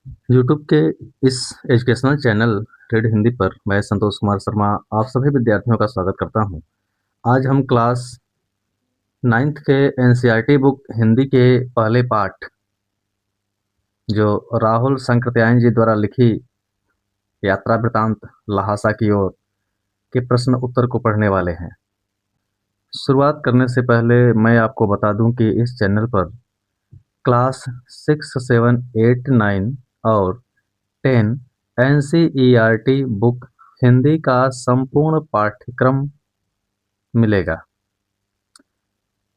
YouTube के इस educational channel red Hindi पर मैं संतोष कुमार शर्मा आप सभी विद्यार्थियों का स्वागत करता हूं। आज हम क्लास 9th के एनसीईआरटी बुक हिंदी के पहले पाठ जो राहुल संकृत्यायन जी द्वारा लिखी यात्रा वृतांत लहासा की ओर के प्रश्न उत्तर को पढ़ने वाले हैं। शुरुआत करने से पहले मैं आपको बता दूं कि इस चैनल पर क्लास 6, 7, 8, 9 और 10 एनसीईआरटी बुक हिंदी का संपूर्ण पाठ्यक्रम मिलेगा।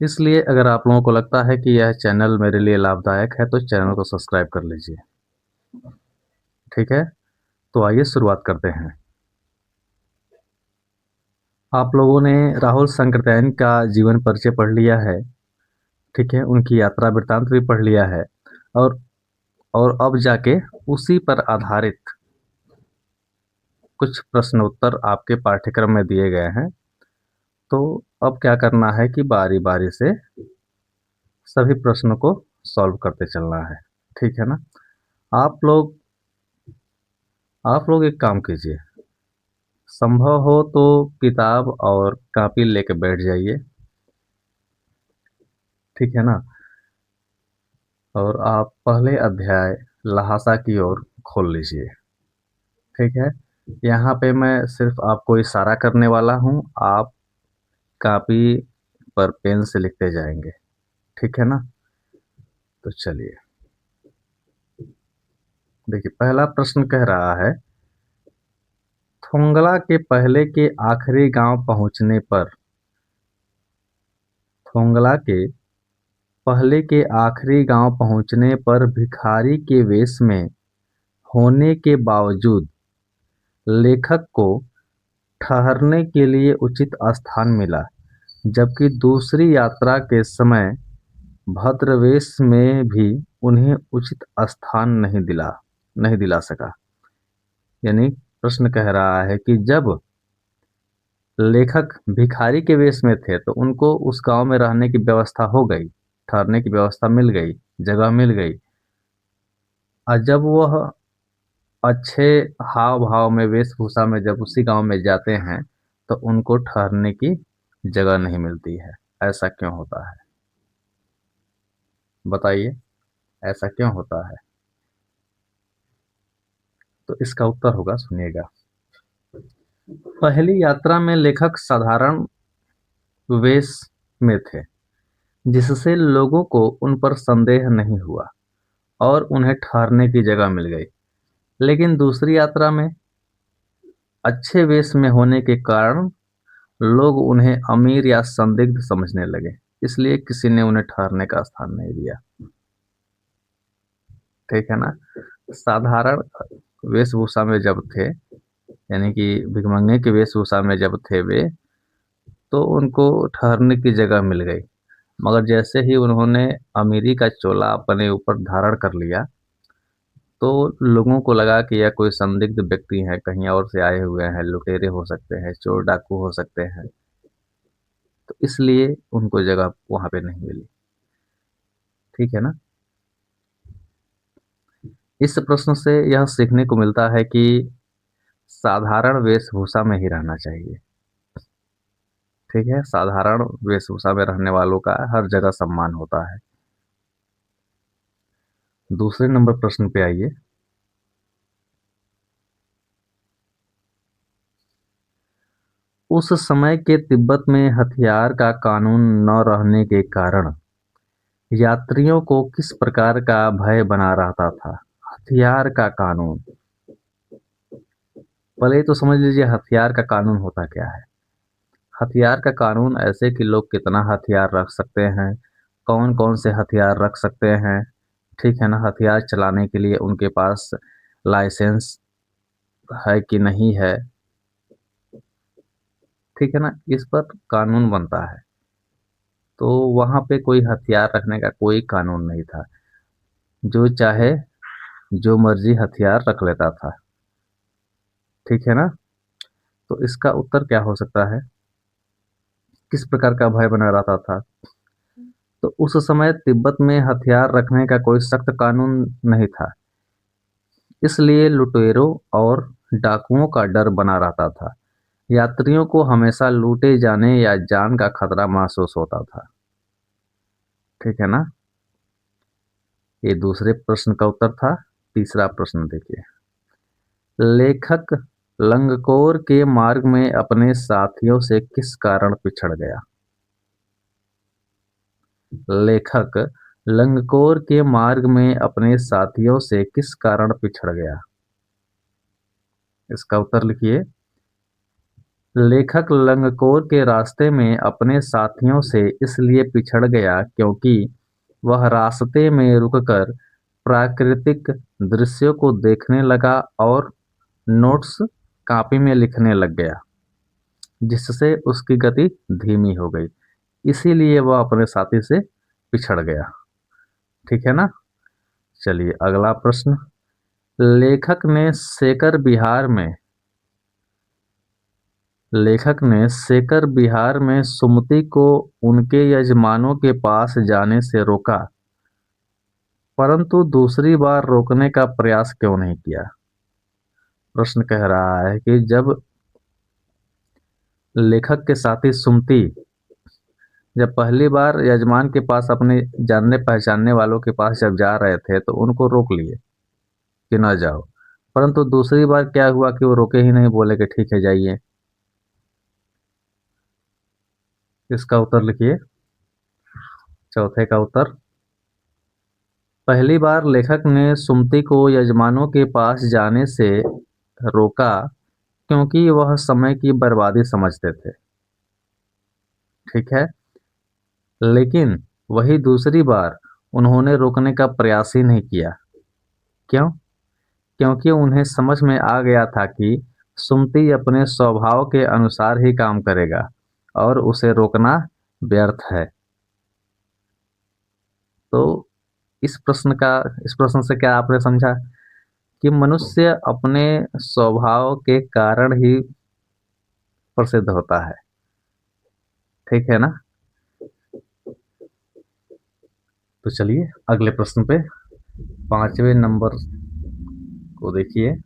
इसलिए अगर आप लोगों को लगता है कि यह चैनल मेरे लिए लाभदायक है तो चैनल को सब्सक्राइब कर लीजिए। ठीक है, तो आइए शुरुआत करते हैं। आप लोगों ने राहुल संकृत्यायन का जीवन परिचय पढ़ लिया है। ठीक है, उनकी यात्रा वृत्तांत भी पढ़ लिया है और अब जाके उसी पर आधारित कुछ प्रश्न उत्तर आपके पाठ्यक्रम में दिए गए हैं। तो अब क्या करना है कि बारी बारी से सभी प्रश्नों को सॉल्व करते चलना है। ठीक है ना। आप लोग एक काम कीजिए, संभव हो तो किताब और कॉपी लेके बैठ जाइए। ठीक है ना। और आप पहले अध्याय लहासा की ओर खोल लीजिए। ठीक है, यहाँ पे मैं सिर्फ आपको इशारा करने वाला हूँ, आप कॉपी पर पेन से लिखते जाएंगे। ठीक है ना। तो चलिए देखिए, पहला प्रश्न कह रहा है, थोंगला के पहले के आखिरी गांव पहुंचने पर थोंगला के पहले के आखिरी गांव पहुंचने पर भिखारी के वेश में होने के बावजूद लेखक को ठहरने के लिए उचित स्थान मिला, जबकि दूसरी यात्रा के समय भद्रवेश में भी उन्हें उचित स्थान नहीं दिला सका। यानी प्रश्न कह रहा है कि जब लेखक भिखारी के वेश में थे तो उनको उस गांव में रहने की व्यवस्था हो गई, ठहरने की व्यवस्था मिल गई, जगह मिल गई। और जब वह अच्छे हाव भाव में वेशभूषा में जब उसी गांव में जाते हैं तो उनको ठहरने की जगह नहीं मिलती है। ऐसा क्यों होता है बताइए, ऐसा क्यों होता है? तो इसका उत्तर होगा, सुनिएगा। पहली यात्रा में लेखक साधारण वेश में थे, जिससे लोगों को उन पर संदेह नहीं हुआ और उन्हें ठहरने की जगह मिल गई। लेकिन दूसरी यात्रा में अच्छे वेश में होने के कारण लोग उन्हें अमीर या संदिग्ध समझने लगे, इसलिए किसी ने उन्हें ठहरने का स्थान नहीं दिया। ठीक है ना। साधारण वेशभूषा में जब थे, यानी कि भिखमंगे की वेशभूषा में जब थे वे, तो उनको ठहरने की जगह मिल गई। मगर जैसे ही उन्होंने अमीरी का चोला अपने ऊपर धारण कर लिया तो लोगों को लगा कि यह कोई संदिग्ध व्यक्ति है, कहीं और से आए हुए हैं, लुटेरे हो सकते हैं, चोर डाकू हो सकते हैं, तो इसलिए उनको जगह वहां पे नहीं मिली। ठीक है ना। इस प्रश्न से यह सीखने को मिलता है कि साधारण वेशभूषा में ही रहना चाहिए। ठीक है, साधारण वेशभूषा में रहने वालों का हर जगह सम्मान होता है। दूसरे नंबर प्रश्न पे आइए। उस समय के तिब्बत में हथियार का कानून न रहने के कारण यात्रियों को किस प्रकार का भय बना रहता था? हथियार का कानून, पहले ही तो समझ लीजिए हथियार का कानून होता क्या है। हथियार का कानून ऐसे कि लोग कितना हथियार रख सकते हैं, कौन कौन से हथियार रख सकते हैं। ठीक है ना। हथियार चलाने के लिए उनके पास लाइसेंस है कि नहीं है। ठीक है ना, इस पर कानून बनता है। तो वहां पे कोई हथियार रखने का कोई कानून नहीं था, जो चाहे जो मर्जी हथियार रख लेता था। ठीक है ना। तो इसका उत्तर क्या हो सकता है? किस प्रकार का भय बना रहता था? तो उस समय तिब्बत में हथियार रखने का कोई सख्त कानून नहीं था, इसलिए लुटेरों और डाकुओं का डर बना रहता था। यात्रियों को हमेशा लूटे जाने या जान का खतरा महसूस होता था। ठीक है ना? ये दूसरे प्रश्न का उत्तर था। तीसरा प्रश्न देखिए। लेखक लंगकोर के मार्ग में अपने साथियों से किस कारण पिछड़ गया? लेखक लंगकोर के मार्ग में अपने साथियों से किस कारण पिछड़ गया? इसका उत्तर लिखिए। लेखक लंगकोर के रास्ते में अपने साथियों से इसलिए पिछड़ गया क्योंकि वह रास्ते में रुककर प्राकृतिक दृश्यों को देखने लगा और नोट्स कॉपी में लिखने लग गया, जिससे उसकी गति धीमी हो गई। इसीलिए वह अपने साथी से पिछड़ गया। ठीक है ना? चलिए अगला प्रश्न। लेखक ने शेखर बिहार में सुमति को उनके यजमानों के पास जाने से रोका, परंतु दूसरी बार रोकने का प्रयास क्यों नहीं किया? प्रश्न कह रहा है कि जब लेखक के साथी सुमति जब पहली बार यजमान के पास अपने जानने पहचानने वालों के पास जब जा रहे थे तो उनको रोक लिए कि न जाओ, परंतु दूसरी बार क्या हुआ कि वो रोके ही नहीं, बोले कि ठीक है जाइए। इसका उत्तर लिखिए। चौथे का उत्तर। पहली बार लेखक ने सुमति को यजमानों के पास जाने से रोका क्योंकि वह समय की बर्बादी समझते थे। ठीक है, लेकिन वही दूसरी बार उन्होंने रोकने का प्रयास ही नहीं किया। क्यों? क्योंकि उन्हें समझ में आ गया था कि सुमति अपने स्वभाव के अनुसार ही काम करेगा और उसे रोकना व्यर्थ है। तो इस प्रश्न से क्या आपने समझा कि मनुष्य अपने स्वभाव के कारण ही प्रसिद्ध होता है। ठीक है ना? तो चलिए अगले प्रश्न पे, पांचवें नंबर को देखिए।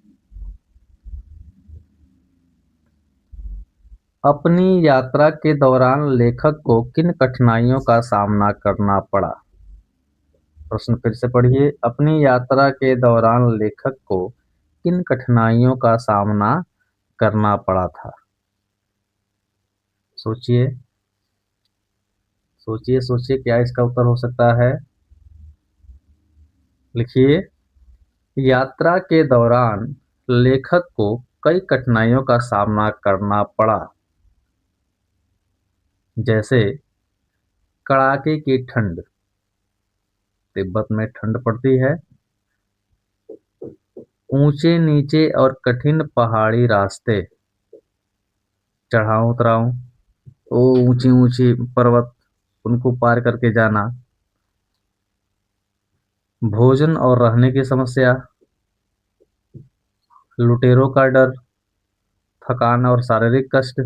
अपनी यात्रा के दौरान लेखक को किन कठिनाइयों का सामना करना पड़ा? प्रश्न फिर से पढ़िए। अपनी यात्रा के दौरान लेखक को किन कठिनाइयों का सामना करना पड़ा था? सोचिए सोचिए सोचिए, क्या इसका उत्तर हो सकता है? लिखिए। यात्रा के दौरान लेखक को कई कठिनाइयों का सामना करना पड़ा, जैसे कड़ाके की ठंड, तिब्बत में ठंड पड़ती है, ऊंचे नीचे और कठिन पहाड़ी रास्ते, चढ़ाव उतराव, वो ऊंची ऊंची पर्वत, उनको पार करके जाना, भोजन और रहने की समस्या, लुटेरों का डर, थकान और शारीरिक कष्ट,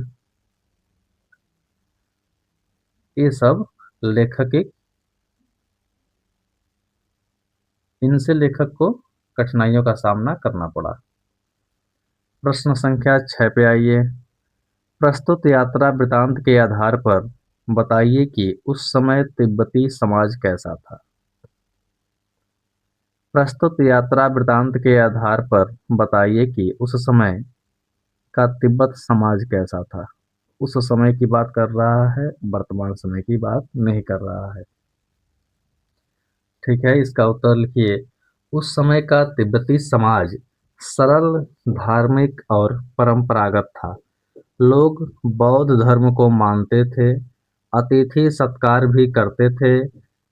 ये सब लेखक की इनसे लेखक को कठिनाइयों का सामना करना पड़ा। प्रश्न संख्या 6 पे आइए। प्रस्तुत यात्रा वृतांत के आधार पर बताइए कि उस समय तिब्बती समाज कैसा था। प्रस्तुत यात्रा वृतांत के आधार पर बताइए कि उस समय का तिब्बत समाज कैसा था। उस समय की बात कर रहा है, वर्तमान समय की बात नहीं कर रहा है। ठीक है, इसका उत्तर लिखिए। उस समय का तिब्बती समाज सरल, धार्मिक और परंपरागत था। लोग बौद्ध धर्म को मानते थे, अतिथि सत्कार भी करते थे,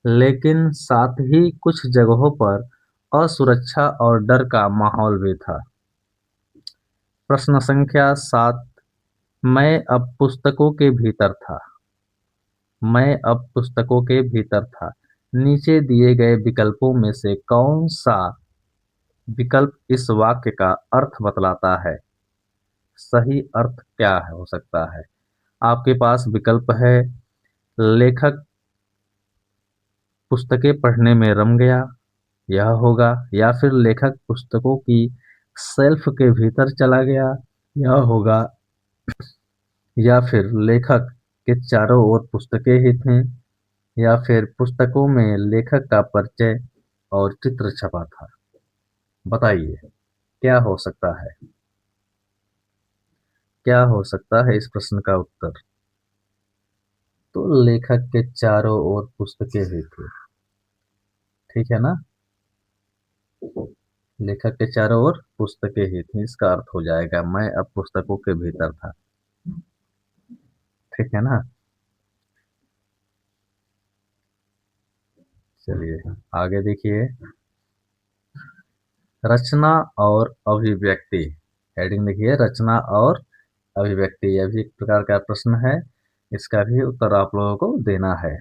लेकिन साथ ही कुछ जगहों पर असुरक्षा और डर का माहौल भी था। प्रश्न संख्या 7। मैं अब पुस्तकों के भीतर था। मैं अब पुस्तकों के भीतर था। नीचे दिए गए विकल्पों में से कौन सा विकल्प इस वाक्य का अर्थ बतलाता है? सही अर्थ क्या हो सकता है? आपके पास विकल्प है। लेखक पुस्तकें पढ़ने में रम गया, यह होगा, या फिर लेखक पुस्तकों की शेल्फ के भीतर चला गया, यह होगा, या फिर लेखक के चारों ओर पुस्तकें ही थीं, या फिर पुस्तकों में लेखक का परिचय और चित्र छपा था। बताइए, क्या हो सकता है? क्या हो सकता है इस प्रश्न का उत्तर? तो लेखक के चारों ओर पुस्तकें ही थी। ठीक है ना? लेखक के चारों ओर पुस्तकें ही थी, इसका अर्थ हो जाएगा मैं अब पुस्तकों के भीतर था। ठीक है ना? चलिए आगे देखिए। रचना और अभिव्यक्ति। हेडिंग देखिए, रचना और अभिव्यक्ति। यह भी एक प्रकार का प्रश्न है, इसका भी उत्तर आप लोगों को देना है।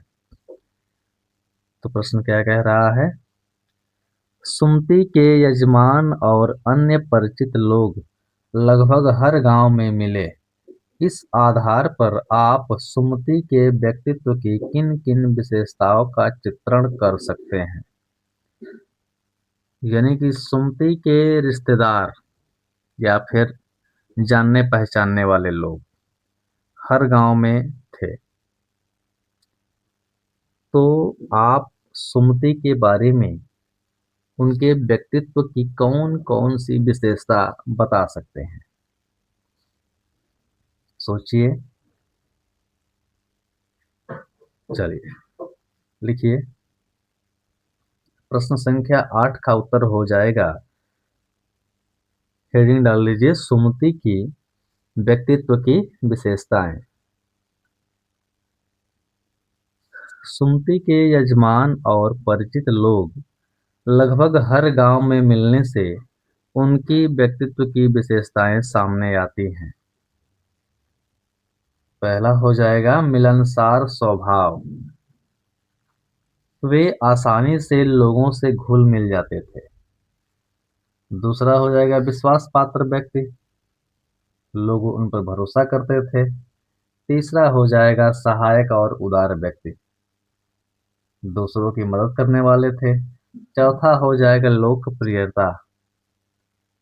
तो प्रश्न क्या कह रहा है? सुमति के यजमान और अन्य परिचित लोग लगभग हर गांव में मिले। इस आधार पर आप सुमति के व्यक्तित्व की किन किन विशेषताओं का चित्रण कर सकते हैं? यानी कि सुमति के रिश्तेदार या फिर जानने पहचानने वाले लोग हर गांव में थे। तो आप सुमति के बारे में उनके व्यक्तित्व की कौन कौन सी विशेषता बता सकते हैं? सोचिए। चलिए लिखिए। प्रश्न संख्या 8 का उत्तर हो जाएगा, हेडिंग डाल लीजिए, सुमति की व्यक्तित्व की विशेषताएं। सुमति के यजमान और परिचित लोग लगभग हर गांव में मिलने से उनकी व्यक्तित्व की विशेषताएं सामने आती हैं। पहला हो जाएगा मिलनसार स्वभाव। वे आसानी से लोगों से घुल मिल जाते थे। दूसरा हो जाएगा विश्वास पात्र व्यक्ति। लोग उन पर भरोसा करते थे। तीसरा हो जाएगा सहायक और उदार व्यक्ति। दूसरों की मदद करने वाले थे। चौथा हो जाएगा लोकप्रियता।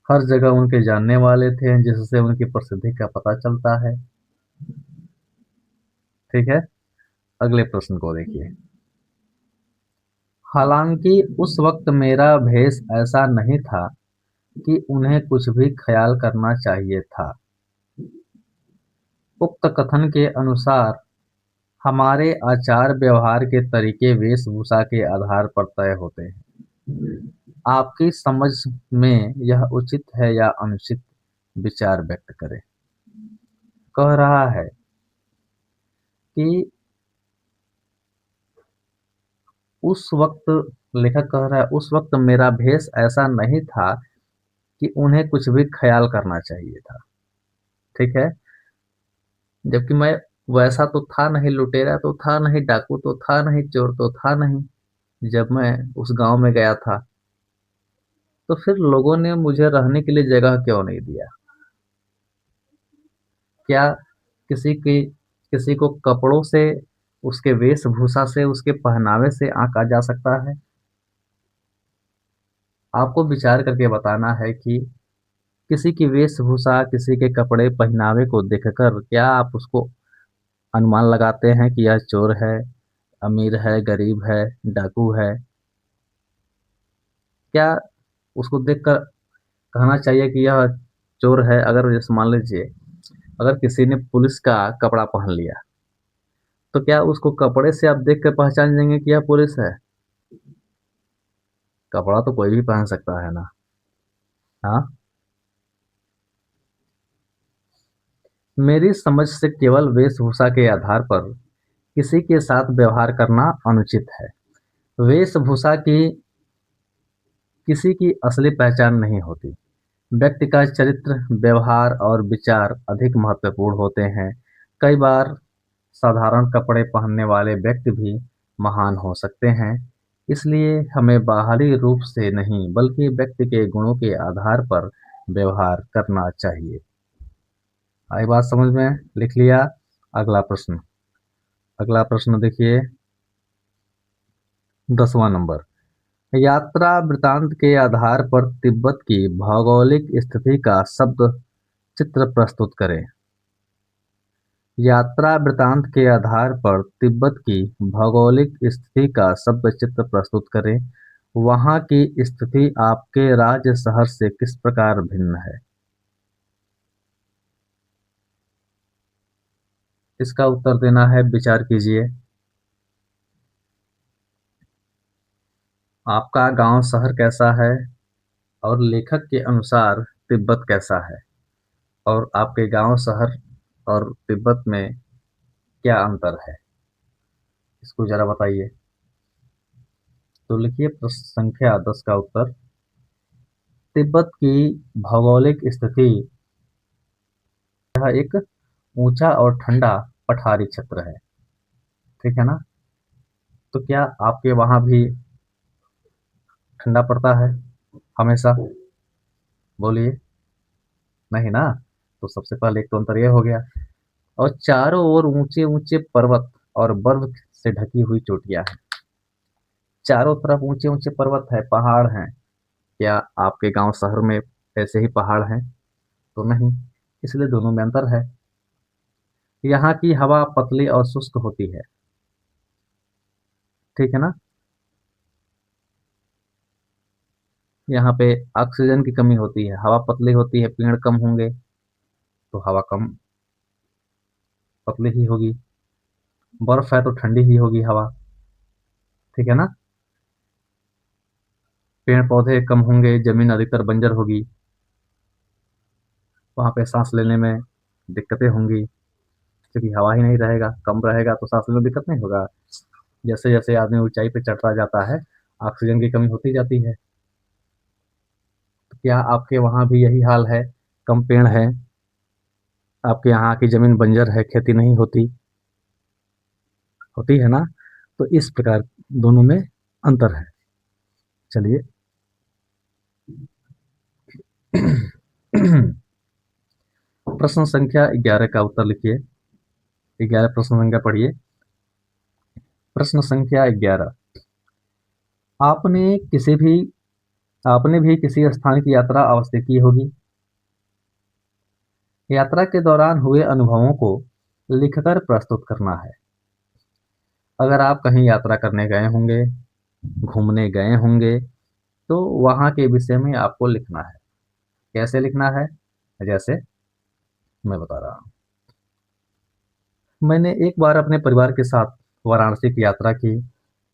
हर जगह उनके जानने वाले थे, जिससे उनकी प्रसिद्धि का पता चलता है। ठीक है, अगले प्रश्न को देखिए। हालांकि उस वक्त मेरा भेष ऐसा नहीं था कि उन्हें कुछ भी ख्याल करना चाहिए था। उक्त कथन के अनुसार हमारे आचार व्यवहार के तरीके वेशभूषा के आधार पर तय होते हैं। आपकी समझ में यह उचित है या अनुचित, विचार व्यक्त करें। कह रहा है कि उस वक्त, लेखक कह रहा है उस वक्त मेरा भेष ऐसा नहीं था कि उन्हें कुछ भी ख्याल करना चाहिए था। ठीक है, जबकि मैं वैसा तो था नहीं, लुटेरा तो था नहीं, डाकू तो था नहीं, चोर तो था नहीं जब मैं उस गांव में गया था। तो फिर लोगों ने मुझे रहने के लिए जगह क्यों नहीं दिया? क्या किसी को कपड़ों से, उसके वेशभूषा से, उसके पहनावे से आंका जा सकता है? आपको विचार करके बताना है कि किसी की वेशभूषा, किसी के कपड़े पहनावे को देखकर क्या आप उसको अनुमान लगाते हैं कि यह चोर है, अमीर है, गरीब है, डाकू है? क्या उसको देखकर कहना चाहिए कि यह चोर है? अगर जैसे मान लीजिए, अगर किसी ने पुलिस का कपड़ा पहन लिया, तो क्या उसको कपड़े से आप देख कर पहचान जाएंगे कि यह पुलिस है? कपड़ा तो कोई भी पहन सकता है ना। हाँ, मेरी समझ से केवल वेशभूषा के आधार पर किसी के साथ व्यवहार करना अनुचित है। वेशभूषा की किसी की असली पहचान नहीं होती। व्यक्ति का चरित्र, व्यवहार और विचार अधिक महत्वपूर्ण होते हैं। कई बार साधारण कपड़े पहनने वाले व्यक्ति भी महान हो सकते हैं। इसलिए हमें बाहरी रूप से नहीं, बल्कि व्यक्ति के गुणों के आधार पर व्यवहार करना चाहिए। आई बात समझ में? लिख लिया? अगला प्रश्न। अगला प्रश्न देखिए, 10वां नंबर। यात्रा वृत्तांत के आधार पर तिब्बत की भौगोलिक स्थिति का शब्द चित्र प्रस्तुत करें। यात्रा वृत्तांत के आधार पर तिब्बत की भौगोलिक स्थिति का शब्द चित्र प्रस्तुत करें। वहाँ की स्थिति आपके राज्य शहर से किस प्रकार भिन्न है? इसका उत्तर देना है, विचार कीजिए। आपका गांव शहर कैसा है और लेखक के अनुसार तिब्बत कैसा है, और आपके गांव शहर और तिब्बत में क्या अंतर है, इसको जरा बताइए। तो लिखिए प्रश्न संख्या 10 का उत्तर। तिब्बत की भौगोलिक स्थिति, यह एक ऊंचा और ठंडा पठारी क्षेत्र है। ठीक है ना? तो क्या आपके वहां भी ठंडा पड़ता है हमेशा? बोलिए। नहीं ना? तो सबसे पहले एक तो अंतर यह हो गया। और चारों ओर ऊंचे ऊंचे पर्वत और बर्फ से ढकी हुई चोटियां हैं। चारों तरफ ऊंचे ऊंचे पर्वत है, पहाड़ हैं। क्या आपके गांव शहर में ऐसे ही पहाड़ हैं? तो नहीं, इसलिए दोनों में अंतर है। यहाँ की हवा पतली और शुष्क होती है। ठीक है ना? यहाँ पे ऑक्सीजन की कमी होती है, हवा पतली होती है, पेड़ कम होंगे तो हवा कम पतली ही होगी। बर्फ है तो ठंडी ही होगी हवा। ठीक है ना? पेड़ पौधे कम होंगे, जमीन अधिकतर बंजर होगी, वहां पे सांस लेने में दिक्कतें होंगी, क्योंकि हवा ही नहीं रहेगा, कम रहेगा तो सांस लेने में दिक्कत नहीं होगा। जैसे जैसे आदमी ऊंचाई पे चढ़ता जाता है, ऑक्सीजन की कमी होती जाती है। तो क्या आपके वहां भी यही हाल है? कम पेड़ है, आपके यहाँ की जमीन बंजर है, खेती नहीं होती, होती है ना? तो इस प्रकार दोनों में अंतर है। चलिए। प्रश्न संख्या 11 का उत्तर लिखिए। 11 प्रश्न संख्या पढ़िए। प्रश्न संख्या 11। आपने किसी भी आपने भी किसी स्थान की यात्रा अवश्य की होगी। यात्रा के दौरान हुए अनुभवों को लिखकर प्रस्तुत करना है। अगर आप कहीं यात्रा करने गए होंगे, घूमने गए होंगे, तो वहाँ के विषय में आपको लिखना है। कैसे लिखना है? जैसे मैं बता रहा हूँ। मैंने एक बार अपने परिवार के साथ वाराणसी की यात्रा की।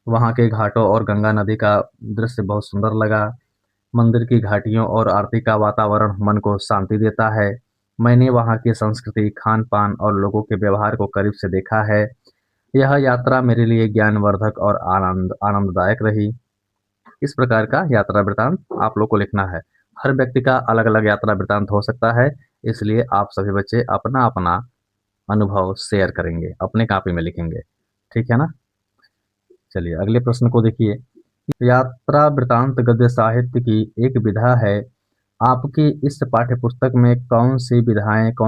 वहाँ के घाटों और गंगा नदी का दृश्य बहुत सुंदर लगा। मंदिर की घाटियों और आरती का वातावरण मन को शांति देता है। मैंने वहाँ की संस्कृति, खान पान और लोगों के व्यवहार को करीब से देखा है। यह यात्रा मेरे लिए ज्ञानवर्धक और आनंददायक रही। इस प्रकार का यात्रा वृतांत आप लोग को लिखना है। हर व्यक्ति का अलग अलग यात्रा वृतांत हो सकता है, इसलिए आप सभी बच्चे अपना अपना अनुभव शेयर करेंगे, अपने कॉपी में लिखेंगे। ठीक है ना? चलिए अगले प्रश्न को देखिए। यात्रा वृतांत गद्य साहित्य की एक विधा है। आपकी इस पाठ्य पुस्तक में कौन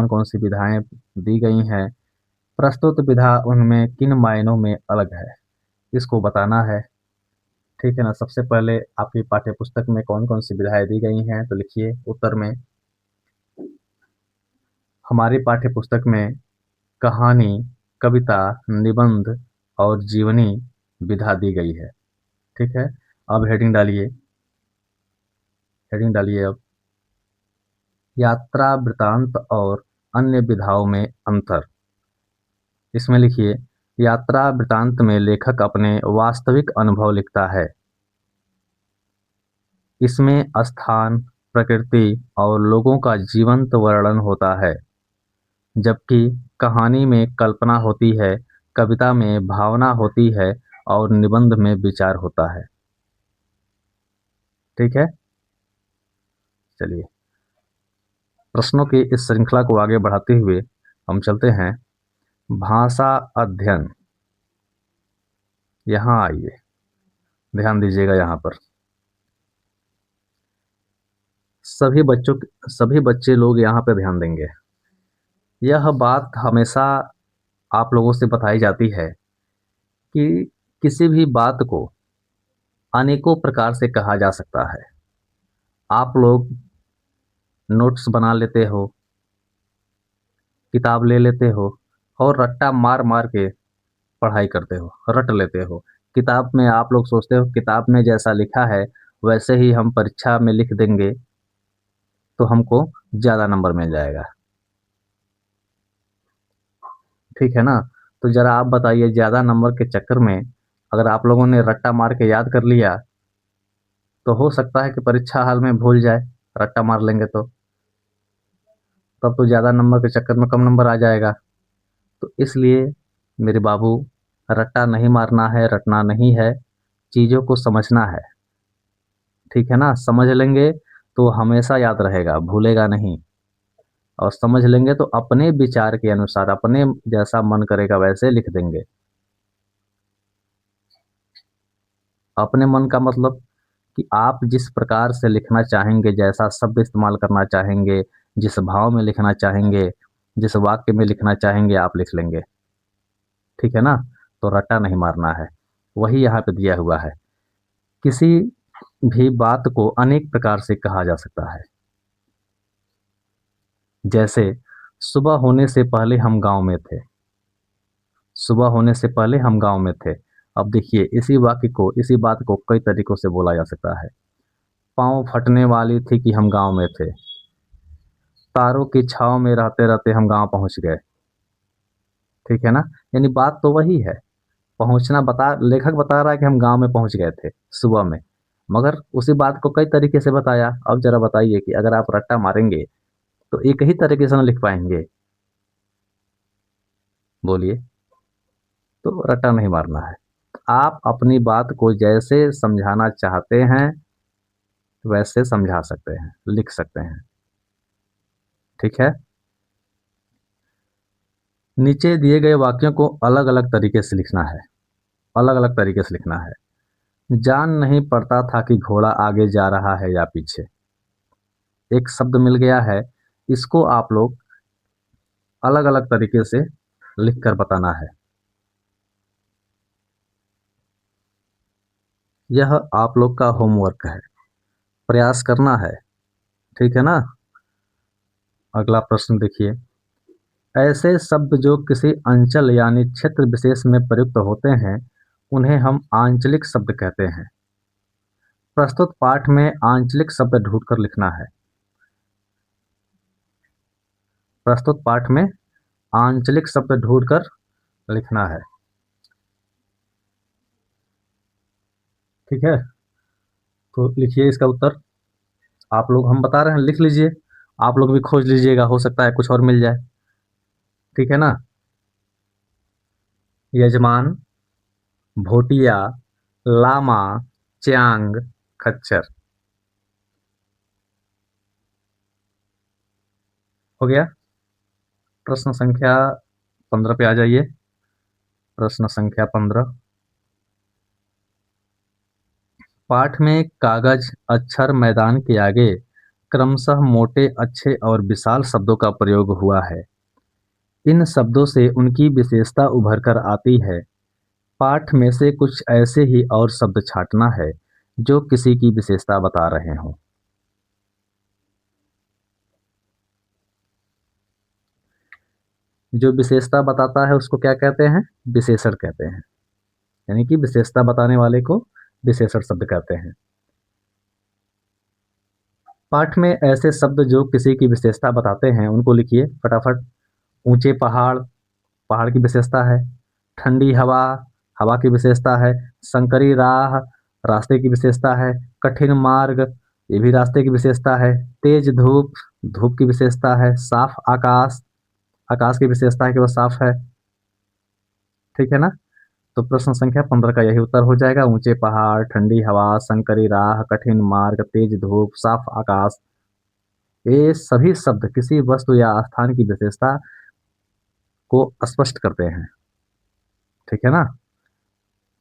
कौन सी विधाएं दी गई हैं? प्रस्तुत विधा उनमें किन मायनों में अलग है, इसको बताना है। ठीक है ना? सबसे पहले आपकी पाठ्य पुस्तक में कौन कौन सी विधाएं दी गई हैं, तो लिखिए उत्तर में। हमारी पाठ्य पुस्तक में कहानी, कविता, निबंध और जीवनी विधा दी गई है। ठीक है? अब हेडिंग डालिए अब। यात्रा वृतांत और अन्य विधाओं में अंतर। इसमें लिखिए, यात्रा वृतांत में लेखक अपने वास्तविक अनुभव लिखता है। इसमें स्थान, प्रकृति और लोगों का जीवंत वर्णन होता है, जबकि कहानी में कल्पना होती है, कविता में भावना होती है और निबंध में विचार होता है। ठीक है? चलिए प्रश्नों की इस श्रृंखला को आगे बढ़ाते हुए हम चलते हैं भाषा अध्ययन। यहाँ आइए, ध्यान दीजिएगा। यहाँ पर सभी बच्चे लोग यहाँ पे ध्यान देंगे। यह बात हमेशा आप लोगों से बताई जाती है कि किसी भी बात को अनेकों प्रकार से कहा जा सकता है। आप लोग नोट्स बना लेते हो, किताब ले लेते हो और रट्टा मार मार के पढ़ाई करते हो, रट लेते हो। किताब में आप लोग सोचते हो किताब में जैसा लिखा है वैसे ही हम परीक्षा में लिख देंगे तो हमको ज़्यादा नंबर मिल जाएगा। ठीक है ना? तो ज़रा आप बताइए, ज़्यादा नंबर के चक्कर में अगर आप लोगों ने रट्टा मार के याद कर लिया तो हो सकता है कि परीक्षा हाल में भूल जाए, रट्टा मार लेंगे तो। तब तो ज़्यादा नंबर के चक्कर में कम नंबर आ जाएगा। तो इसलिए मेरे बाबू, रट्टा नहीं मारना है, रटना नहीं है, चीज़ों को समझना है। ठीक है ना? समझ लेंगे तो हमेशा याद रहेगा, भूलेगा नहीं। और समझ लेंगे तो अपने विचार के अनुसार, अपने जैसा मन करेगा वैसे लिख देंगे। अपने मन का मतलब कि आप जिस प्रकार से लिखना चाहेंगे, जैसा शब्द इस्तेमाल करना चाहेंगे, जिस भाव में लिखना चाहेंगे, जिस वाक्य में लिखना चाहेंगे, आप लिख लेंगे। ठीक है ना? तो रट्टा नहीं मारना है। वही यहाँ पे दिया हुआ है। किसी भी बात को अनेक प्रकार से कहा जा सकता है। जैसे सुबह होने से पहले हम गाँव में थे। सुबह होने से पहले हम गाँव में थे। अब देखिए, इसी वाक्य को, इसी बात को कई तरीकों से बोला जा सकता है। पाँव फटने वाली थी कि हम गाँव में थे। तारों की छाँव में रहते-रहते हम गाँव पहुँच गए। ठीक है ना? यानी बात तो वही है। पहुँचना बता लेखक बता रहा है कि हम गाँव में पहुँच गए थे सुबह में, मगर उसी बात को कई तरीके से बताया। अब ज़रा बताइए कि अगर आप रट्टा मारेंगे, तो एक ही तरीके से ना लिख पाएँगे? बोलिए। तो रट्टा नहीं मारना है। आप अपनी बात को जैसे समझाना चाहते हैं, वैसे समझा सकते हैं, लिख सकते हैं। ठीक है? नीचे दिए गए वाक्यों को अलग-अलग तरीके से लिखना है। अलग-अलग तरीके से लिखना है। जान नहीं पड़ता था कि घोड़ा आगे जा रहा है या पीछे। एक शब्द मिल गया है, इसको आप लोग अलग-अलग तरीके से लिखकर बताना है। यह आप लोग का होमवर्क है, प्रयास करना है। ठीक है ना? अगला प्रश्न देखिए। ऐसे शब्द जो किसी अंचल यानी क्षेत्र विशेष में प्रयुक्त होते हैं, उन्हें हम आंचलिक शब्द कहते हैं। प्रस्तुत पाठ में आंचलिक शब्द ढूंढकर लिखना है। प्रस्तुत पाठ में आंचलिक शब्द ढूंढकर लिखना है। ठीक है? तो लिखिए इसका उत्तर। आप लोग, हम बता रहे हैं, लिख लीजिए। आप लोग भी खोज लीजिएगा, हो सकता है कुछ और मिल जाए। ठीक है ना? यजमान, भोटिया, लामा, च्यांग, खच्चर। हो गया? प्रश्न संख्या 15 पे आ जाइए। प्रश्न संख्या 15। पाठ में कागज अक्षर मैदान के आगे क्रमशः मोटे, अच्छे और विशाल शब्दों का प्रयोग हुआ है। इन शब्दों से उनकी विशेषता उभर कर आती है। पाठ में से कुछ ऐसे ही और शब्द छांटना है जो किसी की विशेषता बता रहे हों। जो विशेषता बताता है उसको क्या कहते हैं? विशेषण कहते हैं। यानी कि विशेषता बताने वाले को विशेषण शब्द कहते हैं। पाठ में ऐसे शब्द जो किसी की विशेषता बताते हैं उनको लिखिए फटाफट। ऊंचे पहाड़, पहाड़ की विशेषता है। ठंडी हवा, हवा की विशेषता है। संकरी राह, रास्ते की विशेषता है। कठिन मार्ग, ये भी रास्ते की विशेषता है। तेज धूप, धूप की विशेषता है। साफ आकाश, आकाश की विशेषता है कि वह साफ है। ठीक है ना? तो प्रश्न संख्या 15 का यही उत्तर हो जाएगा। ऊंचे पहाड़, ठंडी हवा, संकरी राह, कठिन मार्ग, तेज धूप, साफ आकाश, ये सभी शब्द किसी वस्तु या स्थान की विशेषता को स्पष्ट करते हैं। ठीक है ना?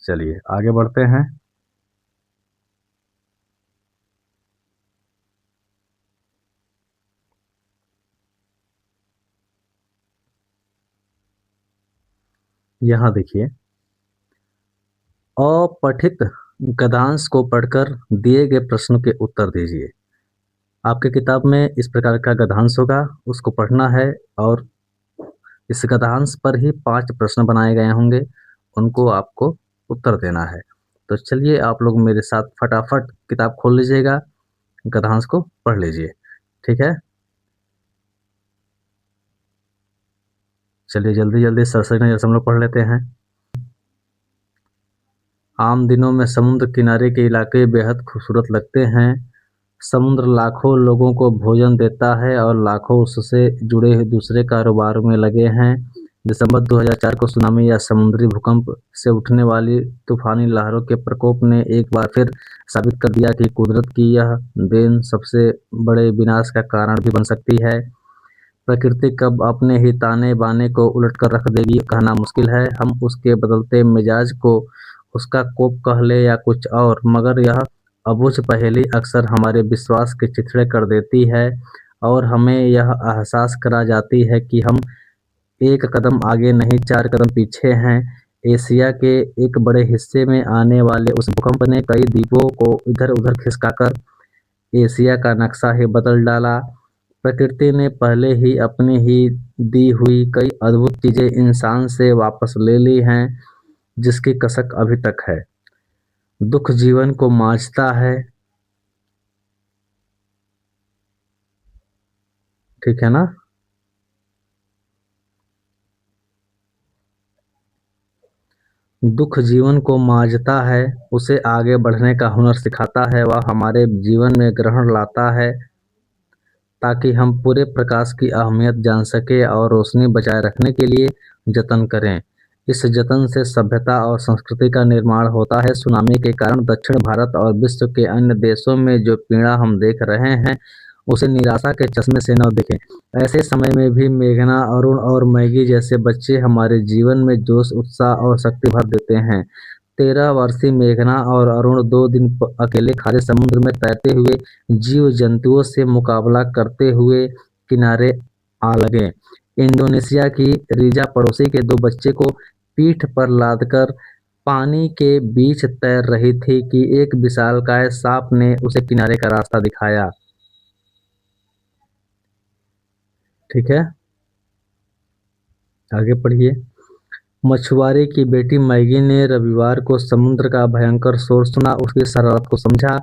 चलिए आगे बढ़ते हैं। यहाँ देखिए, अपठित गद्यांश को पढ़कर दिए गए प्रश्नों के उत्तर दीजिए। आपकी किताब में इस प्रकार का गद्यांश होगा, उसको पढ़ना है और इस गद्यांश पर ही 5 प्रश्न बनाए गए होंगे, उनको आपको उत्तर देना है। तो चलिए आप लोग मेरे साथ फटाफट किताब खोल लीजिएगा, गद्यांश को पढ़ लीजिए, ठीक है? चलिए जल्दी-जल्दी सरसरी नज़र से हम लोग पढ़ लेते हैं। आम दिनों में समुद्र किनारे के इलाके बेहद खूबसूरत लगते हैं। समुद्र लाखों लोगों को भोजन देता है और लाखों उससे जुड़े हुए दूसरे कारोबार में लगे हैं। दिसंबर 2004 को सुनामी या समुद्री भूकंप से उठने वाली तूफानी लहरों के प्रकोप ने एक बार फिर साबित कर दिया कि कुदरत की यह देन सबसे बड़े विनाश का कारण भी बन सकती है। प्रकृति कब अपने ही ताने बाने को उलट कर रख देगी कहना मुश्किल है। हम उसके बदलते मिजाज को उसका कोप कह ले या कुछ और, मगर यह अबूझ पहेली अक्सर हमारे विश्वास के चिथड़े कर देती है और हमें यह एहसास करा जाती है कि हम एक कदम आगे नहीं 4 कदम पीछे हैं। एशिया के एक बड़े हिस्से में आने वाले उस भूकंप ने कई द्वीपों को इधर-उधर खिसकाकर एशिया का नक्शा ही बदल डाला। प्रकृति ने पहले ही अपनी ही दी हुई कई अद्भुत चीजें इंसान से वापस ले ली हैं, जिसकी कसक अभी तक है। दुख जीवन को मांझता है, ठीक है ना? दुख जीवन को मांझता है, उसे आगे बढ़ने का हुनर सिखाता है। वह हमारे जीवन में ग्रहण लाता है ताकि हम पूरे प्रकाश की अहमियत जान सकें और रोशनी बचाए रखने के लिए जतन करें। इस जतन से सभ्यता और संस्कृति का निर्माण होता है। सुनामी के कारण दक्षिण भारत और विश्व के अन्य देशों में जो पीड़ा हम देख रहे हैं, उसे निराशा के चश्मे से न देखें। ऐसे समय में भी मेघना, अरुण और मैगी जैसे बच्चे हमारे जीवन में जोश, उत्साह और शक्ति भर देते हैं। 13 वर्षीय मेघना और अरुण 2 दिन अकेले खारे समुद्र में तैरते हुए जीव जंतुओं से मुकाबला करते हुए किनारे आ लगे। इंडोनेशिया की रीजा पड़ोसी के 2 बच्चे को पीठ पर लादकर पानी के बीच तैर रही थी कि एक विशालकाय सांप ने उसे किनारे का रास्ता दिखाया। ठीक है, आगे पढ़िए। मछुआरे की बेटी मैगी ने रविवार को समुद्र का भयंकर शोर सुना, उसकी शरारत को समझा,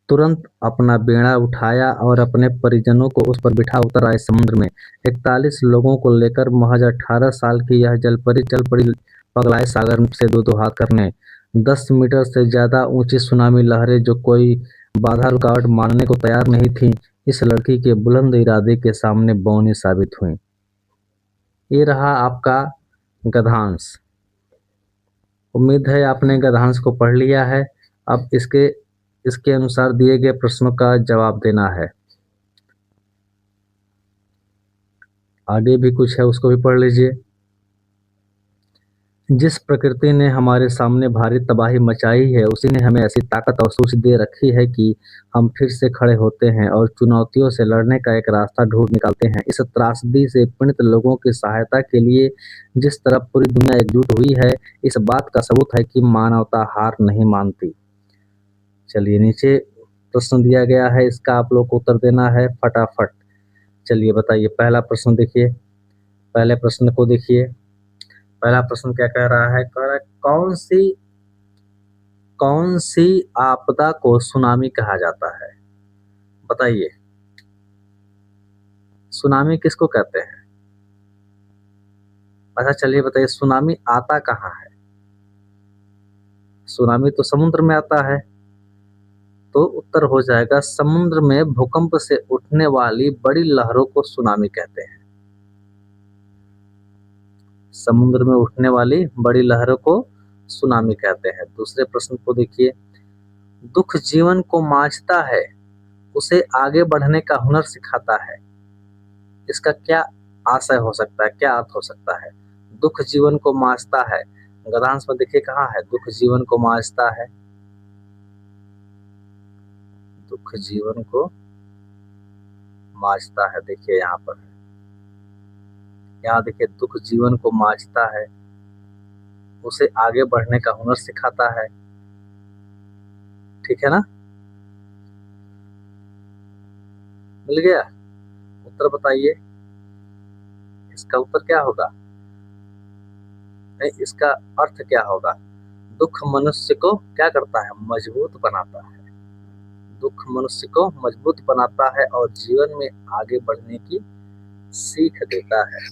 तुरंत अपना बेड़ा उठाया और अपने परिजनों को उस पर बिठा उतर आए समुद्र में। 41 लोगों को लेकर महज 18 साल की यह जलपरी चल पड़ी पगलाए सागर से दो हाथ करने। 10 मीटर से ज्यादा ऊंची सुनामी लहरें जो कोई बाधा रुकावट मानने को तैयार नहीं थीं, इस लड़की के बुलंद इरादे के सामने बौनी साबित हुई। ये रहा आपका गद्यांश। उम्मीद है आपने गद्यांश को पढ़ लिया है। अब इसके इसके अनुसार दिए गए प्रश्नों का जवाब देना है। आगे भी कुछ है, उसको भी पढ़ लीजिए। जिस प्रकृति ने हमारे सामने भारी तबाही मचाई है, उसी ने हमें ऐसी ताकत और सूझ दे रखी है कि हम फिर से खड़े होते हैं और चुनौतियों से लड़ने का एक रास्ता ढूंढ निकालते हैं। इस त्रासदी से पीड़ित लोगों की सहायता के लिए जिस तरह पूरी दुनिया एकजुट हुई है, इस बात का सबूत है कि मानवता हार नहीं मानती। चलिए नीचे प्रश्न दिया गया है, इसका आप लोग को उत्तर देना है फटाफट। चलिए बताइए, पहला प्रश्न देखिए, पहले प्रश्न को देखिए। पहला प्रश्न क्या कह रहा है? कह रहा है कौन सी आपदा को सुनामी कहा जाता है? बताइए, सुनामी किसको कहते हैं? अच्छा चलिए बताइए, सुनामी आता कहाँ है? सुनामी तो समुद्र में आता है, तो उत्तर हो जाएगा समुद्र में भूकंप से उठने वाली बड़ी लहरों को सुनामी कहते हैं। समुद्र में उठने वाली बड़ी लहरों को सुनामी कहते हैं। दूसरे प्रश्न को देखिए। दुख जीवन को मांझता है, उसे आगे बढ़ने का हुनर सिखाता है। इसका क्या आशय हो सकता है, क्या अर्थ हो सकता है? दुख जीवन को मांझता है, गद्यांश में देखिए कहाँ है दुख जीवन को मांझता है। दुख जीवन को मांझता है, देखिए यहाँ पर, यहाँ देखिए दुख जीवन को मांझता है, उसे आगे बढ़ने का हुनर सिखाता है। ठीक है ना, मिल गया उत्तर। बताइए इसका उत्तर क्या होगा, नहीं इसका अर्थ क्या होगा। दुख मनुष्य को क्या करता है, मजबूत बनाता है। दुख मनुष्य को मजबूत बनाता है और जीवन में आगे बढ़ने की सीख देता है।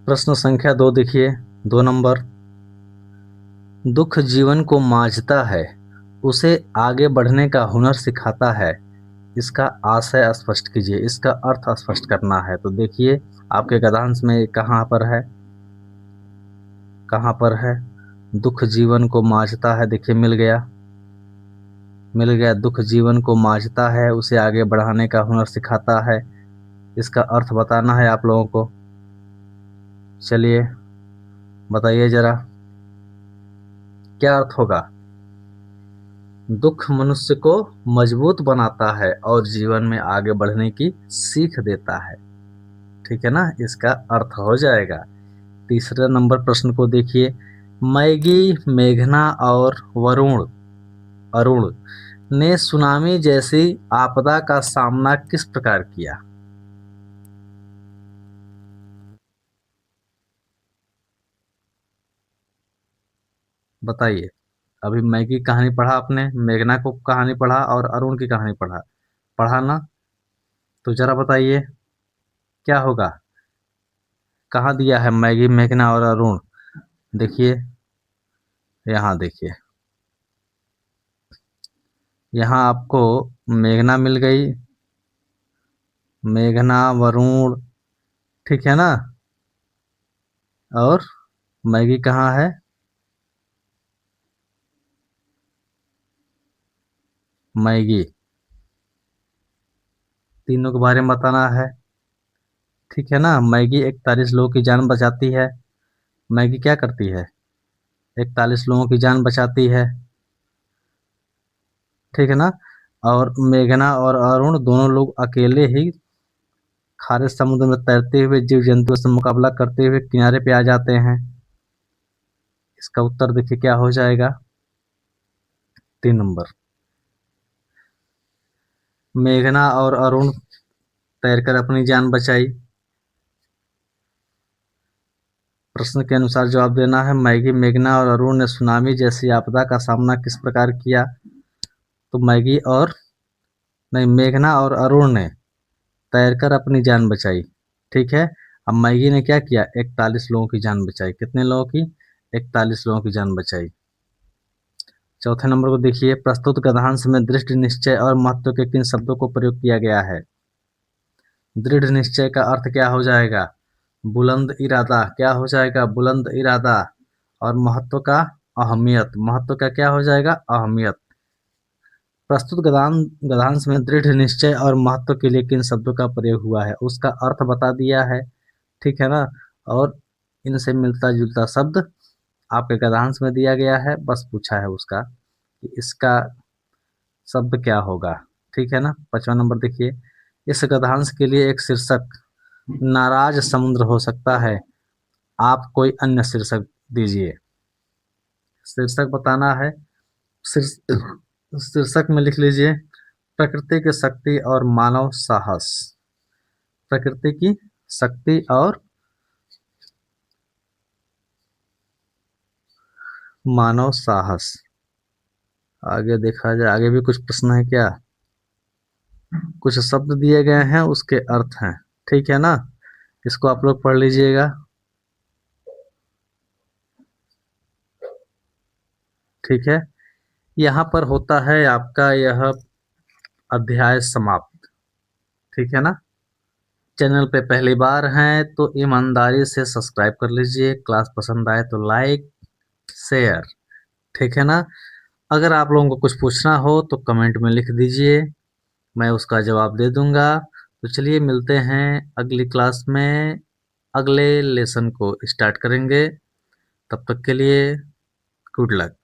प्रश्न संख्या 2 देखिए, 2 नंबर। दुख जीवन को मांझता है, उसे आगे बढ़ने का हुनर सिखाता है। इसका आशय स्पष्ट कीजिए, इसका अर्थ स्पष्ट करना है। तो देखिए आपके गद्यांश में कहाँ पर है, कहाँ पर है, दुख जीवन को मांझता है। देखिए मिल गया, मिल गया। दुख जीवन को मांझता है, उसे आगे बढ़ाने का हुनर सिखाता है। इसका अर्थ बताना है आप लोगों को। चलिए बताइए जरा क्या अर्थ होगा। दुख मनुष्य को मजबूत बनाता है और जीवन में आगे बढ़ने की सीख देता है। ठीक है ना, इसका अर्थ हो जाएगा। तीसरे नंबर प्रश्न को देखिए। मैगी, मेघना और वरुण अरुण ने सुनामी जैसी आपदा का सामना किस प्रकार किया। बताइए। अभी मैगी कहानी पढ़ा आपने, मेघना को कहानी पढ़ा और अरुण की कहानी पढ़ा, पढ़ा ना। तो जरा बताइए क्या होगा। कहाँ दिया है मैगी, मेघना और अरुण। देखिए यहाँ देखिए, यहाँ आपको मेघना मिल गई, मेघना वरुण, ठीक है ना। और मैगी कहाँ है, मैगी। तीनों के बारे में बताना है। ठीक है ना, मैगी 41 लोगों की जान बचाती है। मैगी क्या करती है, 41 लोगों की जान बचाती है। ठीक है ना। और मेघना और अरुण दोनों लोग अकेले ही खारे समुद्र में तैरते हुए जीव जंतुओं से मुकाबला करते हुए किनारे पे आ जाते हैं। इसका उत्तर देखिए क्या हो जाएगा, 3 नंबर। मेघना और अरुण तैरकर अपनी जान बचाई। प्रश्न के अनुसार जवाब देना है। मैगी, मेघना और अरुण ने सुनामी जैसी आपदा का सामना किस प्रकार किया। तो मैगी और नहीं, मेघना और अरुण ने तैरकर अपनी जान बचाई। ठीक है। अब मैगी ने क्या किया, 41 लोगों की जान बचाई। कितने लोगों की, 41 लोगों की जान बचाई। चौथे नंबर को देखिए। प्रस्तुत गद्यांश में दृढ़ निश्चय और महत्व के किन शब्दों को प्रयोग किया गया है। दृढ़ निश्चय का अर्थ क्या हो जाएगा, बुलंद इरादा। क्या हो जाएगा, बुलंद इरादा। और महत्व का अहमियत, महत्व का क्या हो जाएगा, अहमियत। प्रस्तुत गद्यांश में दृढ़ निश्चय और महत्व के लिए किन शब्दों का प्रयोग हुआ है, उसका अर्थ बता दिया है। ठीक है ना। और इनसे मिलता जुलता शब्द आपके गद्यांश में दिया गया है, बस पूछा है उसका कि इसका शब्द क्या होगा। ठीक है ना। 5वां नंबर देखिए। इस गद्यांश के लिए एक शीर्षक नाराज समुद्र हो सकता है। आप कोई अन्य शीर्षक दीजिए। शीर्षक बताना है। शीर्षक में लिख लीजिए प्रकृति की शक्ति और मानव साहस। प्रकृति की शक्ति और मानव साहस। आगे देखा जाए, आगे भी कुछ प्रश्न है क्या। कुछ शब्द दिए गए हैं, उसके अर्थ हैं। ठीक है ना, इसको आप लोग पढ़ लीजिएगा। ठीक है। यहाँ पर होता है आपका यह अध्याय समाप्त। ठीक है ना। चैनल पे पहली बार हैं तो ईमानदारी से सब्सक्राइब कर लीजिए। क्लास पसंद आए तो लाइक शेयर। ठीक है ना? अगर आप लोगों को कुछ पूछना हो तो कमेंट में लिख दीजिए, मैं उसका जवाब दे दूंगा। तो चलिए मिलते हैं अगली क्लास में, अगले लेसन को स्टार्ट करेंगे। तब तक के लिए गुड लक।